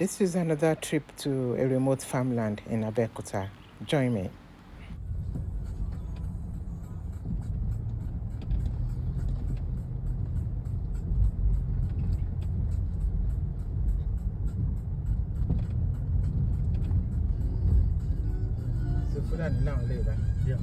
This is another trip to a remote farmland in Abeokuta. Join me. Yeah.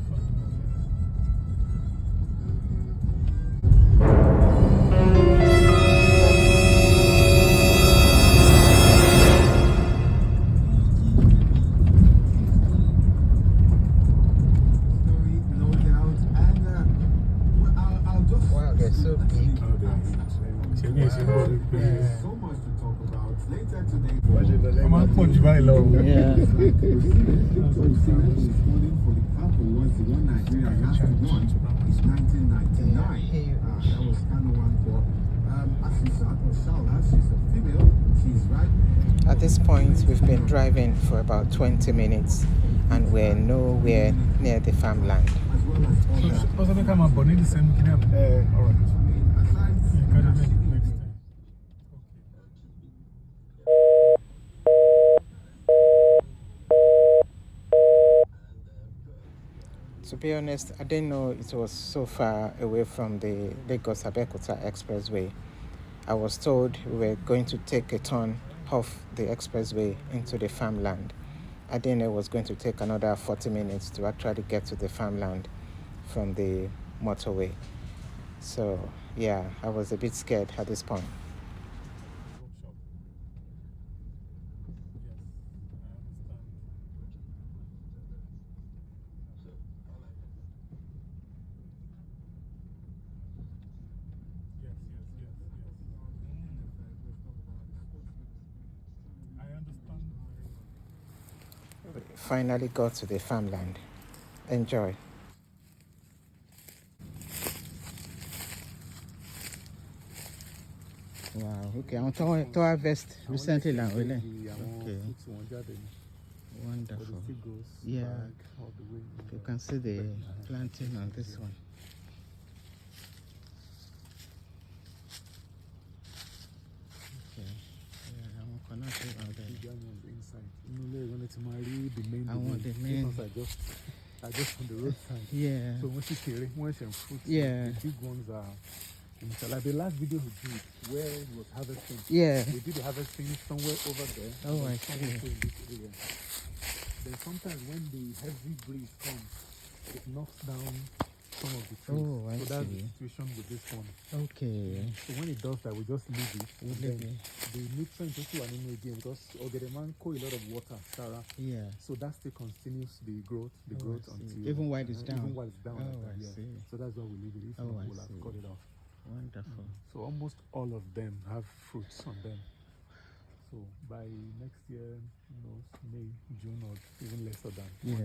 Wow, they're so big. So much to talk about later today. I'm on punch by low. Yeah. It's 1999. That was Kano one for Asisa or Shala. She's a female. She's right. At this point, we've been driving for about 20 minutes and we're nowhere near the farmland. As well as all that. Come on, Bonnie, the same. All right. To be honest, I didn't know it was so far away from the Lagos-Abeokuta expressway. I was told we were going to take a turn off the expressway into the farmland. I didn't know it was going to take another 40 minutes to actually get to the farmland from the motorway. So, yeah, I was a bit scared at this point. We finally got to the farmland. Enjoy. Wow, okay. I want to harvest recently now, really. Okay. Wonderful. Yeah. You can see the planting on this one. Okay. Yeah, I want to connect it on there. I want the main. I just on the roadside. Yeah. So once you carry, once and fruit, Yeah. the big ones are. Like the last video we did, where he was harvesting. Yeah. We did the harvesting somewhere over there. Oh, I see. In this area. Then sometimes when the heavy breeze comes, it knocks down some of the trees. Oh, I so that's see. the situation with this one. Okay. So when it does that, we just leave it. We And leave then it. the nutrients also are in again because man a lot of water, Sarah. Yeah. So that still continues the growth, I see. until Even while it's down. Even while it's down. Oh, like that, I yeah. see. So that's why we leave it. If Oh, not, I we'll have see. cut it off. Wonderful. So almost all of them have fruits on them. So by next year, May, June, or even lesser than. Yeah.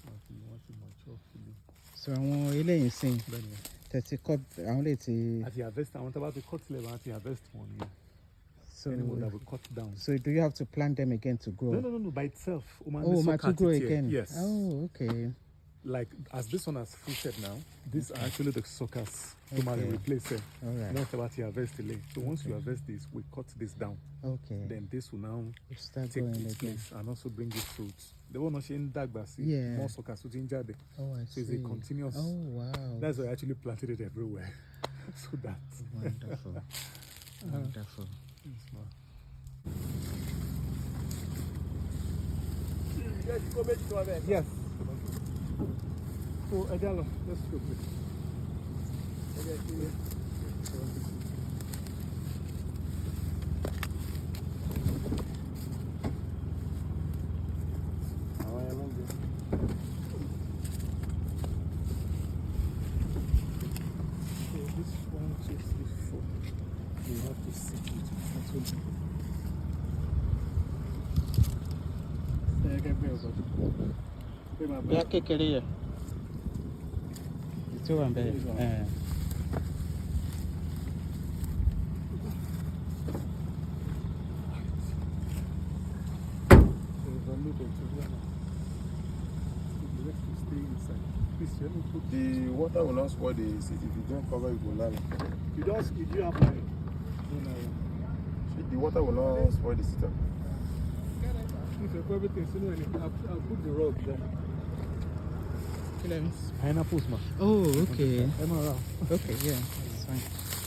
Once you mature fully. So I want to sing. Then, 30 cup. I want to. at the harvest, I want about to cut level at the harvest one. Yeah. So, anyone that will cut down. so do you have to plant them again to grow? No, by itself. Oh, to grow again. Yes. Oh, okay. Like as this one has fruited now, these are actually the suckers to Okay. replace it. All right. Once about you harvest delay. So once you harvest this, we cut this down. Okay. Then this will now You start take growing its again. place and also bring its fruits. The one not in Dagbasi, Yeah. more suckers to ginger. Oh, I So see. it's a continuous. Oh, wow. That's why I actually planted it everywhere. So that. Wonderful. Wonderful. Yes. So, Adela, let's go. This 1, 2, 3, 4. You have to sit with it. Yeah, kékeré yẹ. Tí ó wà ń bẹ̀. The water will not spoil the seed. If you don't cover it, will land. You do have like the water will not spoil the system. If you put everything, I'll put the rug there. Pineapples, man. Oh, okay. Okay, yeah, it's fine.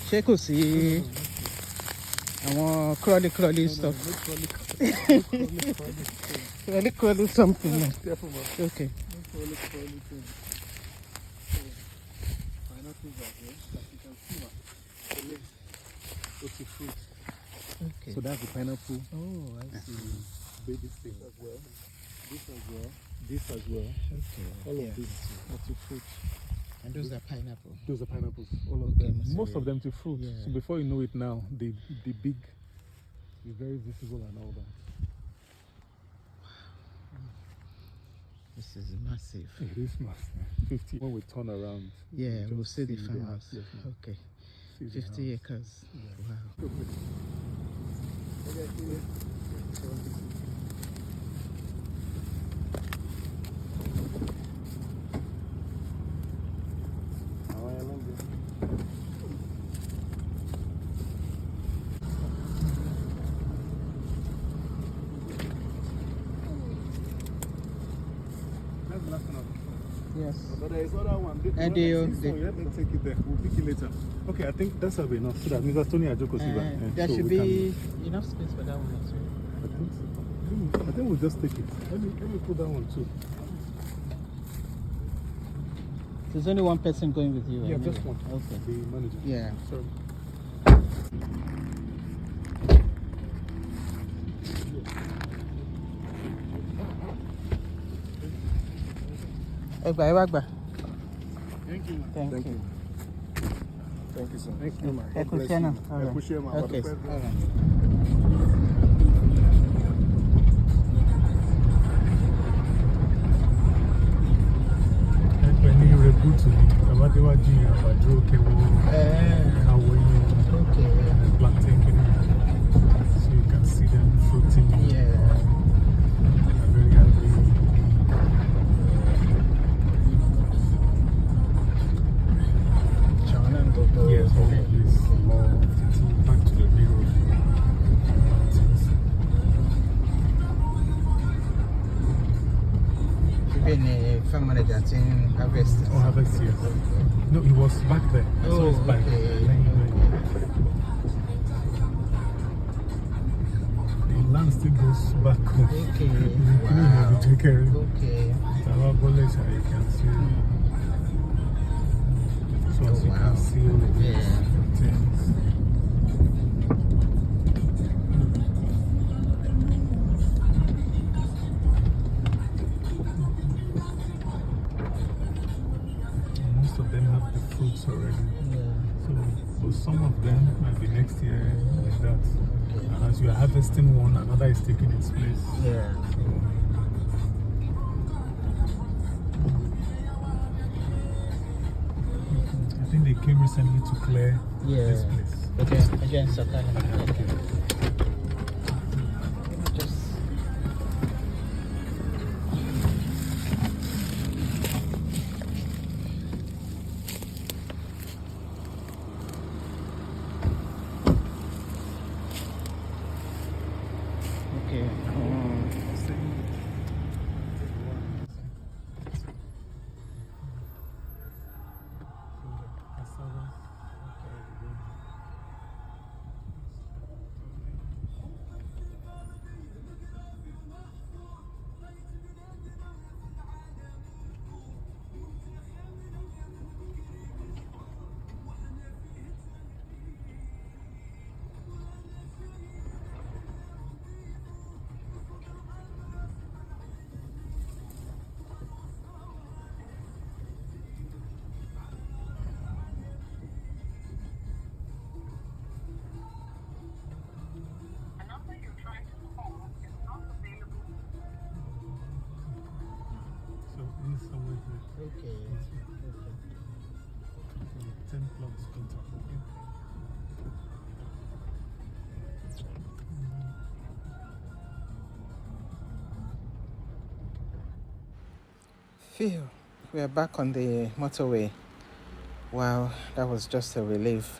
Ṣé kò sí àwọn crawly stuff? Crawly something. Careful, man. Okay. Crawly thing. Pineapples are here, as you can see, man. The legs, lots of fruit. Okay. So that's the pineapple. Oh, I see. Baby thing as well. This as well. This as well. Okay. All yeah. of this, lots of fruit. And those are pineapple. Those are pineapples, all of Okay, them. must Most be- of them to fruit. yeah. So before you know it now, the big, the very visible and all that. This is massive. It is massive. 50. When we turn around, Yeah, you we'll just see the farmhouse. house. Yes, ma'am. Okay. See the 50 house. acres. Yeah. Wow. That's the last one. Yes. But there is other one. And Let's take it there. We'll pick it later. Okay, I think that's enough. So that Mr. Tony Ajoko Siva. There so should we be enough space for that one as well. I think so. I think we'll just take it. Let me put that one too. There's only one person going with you. Yeah, anyway. just one. Okay. The manager. Yeah. Sorry. Egba, Egba. Thank you. Thank Thank you. you. Thank you, sir. Thank you, man. Ẹ kú iṣẹ́ náà. All Ẹ right. kú iṣẹ́, ma. Okay. Bàbá All right. Any reboot to me. About the what you have a draw how we Okay. plantain so you can see them fruiting. Yeah. I'm very happy. John and Gogo. Yes, all of this. Back to the mirror. You've been a farm manager in harvest. Oh, harvest, yes. No, it was back there. I saw his bike. okay. The land still goes back home. Okay. Wow. Wow. Take care. Okay. Our bullet, you can see. So as you wow. can see all of these Yeah. things. Most of them have the fruits already. Yeah. So for some of them, might be next year like that. And as you are harvesting one, another is taking its place. Yeah. I think they came recently to clear Yeah. this place. Again, Sakana. Just. Okay. So he's somewhere here. Okay. 10 plots total. Phew. We are back on the motorway. Wow, that was just a relief.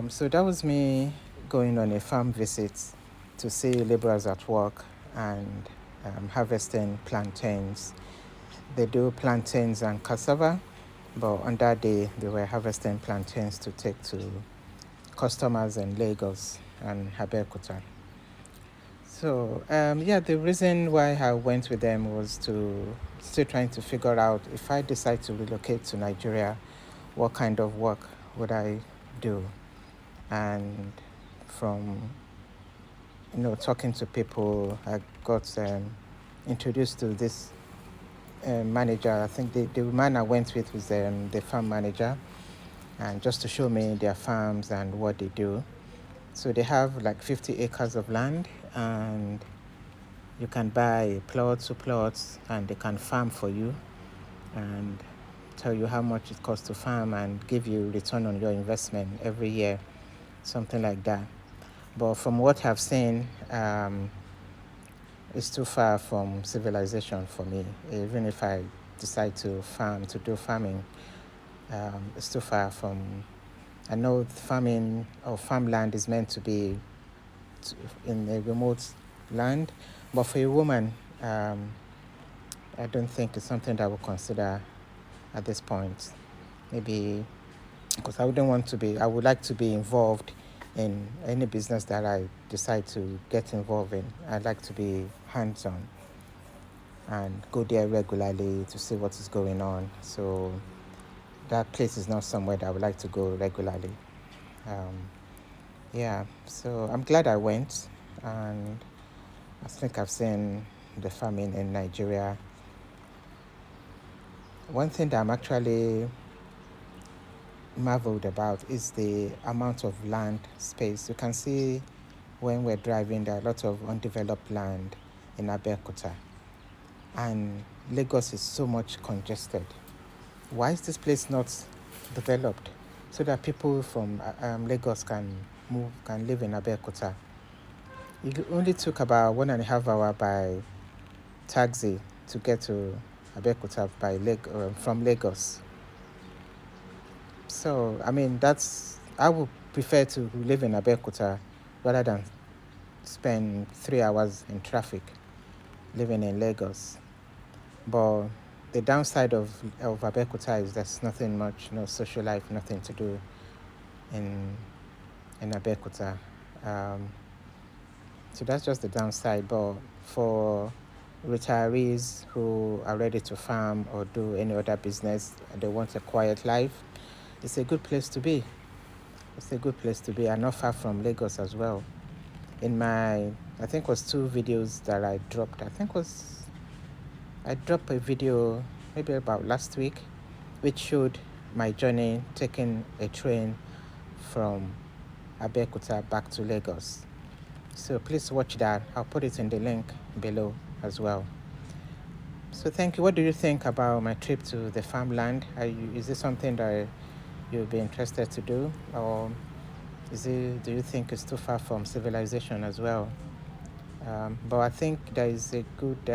So that was me going on a farm visit to see laborers at work and harvesting plantains. They do plantains and cassava, but on that day they were harvesting plantains to take to customers in Lagos and Abeokuta. So the reason why I went with them was to still trying to figure out if I decide to relocate to Nigeria, what kind of work would I do? And from talking to people, I got introduced to this manager. I think the man I went with was the farm manager, and just to show me their farms and what they do. So they have like 50 acres of land, and you can buy plots to plots, and they can farm for you and tell you how much it costs to farm and give you return on your investment every year, something like that. But from what I've seen, it's too far from civilization for me. Even if I decide to do farming, it's too far from. I know farming or farmland is meant to be in a remote land, but for a woman, I don't think it's something that I would consider at this point. Maybe because I would like to be involved in any business that I decide to get involved in. I'd like to be hands-on and go there regularly to see what is going on. So that place is not somewhere that I would like to go regularly. So I'm glad I went, and I think I've seen the farming in Nigeria. One thing that I'm actually marveled about is the amount of land space. You can see when we're driving, there are a lot of undeveloped land in Abeokuta, and Lagos is so much congested. Why is this place not developed so that people from Lagos can live in Abeokuta? It only took about 1.5 hours by taxi to get to Abeokuta from Lagos. So, I mean, I would prefer to live in Abeokuta rather than spend 3 hours in traffic living in Lagos. But the downside of Abeokuta is there's nothing much, no social life, nothing to do in Abeokuta. So that's just the downside. But for retirees who are ready to farm or do any other business, they want a quiet life, it's a good place to be. It's a good place to be, and not far from Lagos as well. In I think it was 2 videos that I dropped. I dropped a video maybe about last week, which showed my journey taking a train from Abeokuta back to Lagos. So please watch that. I'll put it in the link below as well. So thank you. What do you think about my trip to the farmland? Is this something that you'll be interested to do, or do you think it's too far from civilization as well? But I think there's a good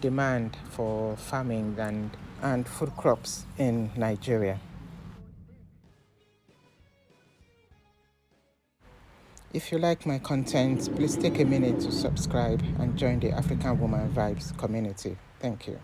demand for farming and food crops in Nigeria. If you like my content, please take a minute to subscribe and join the African Woman Vibes community. Thank you.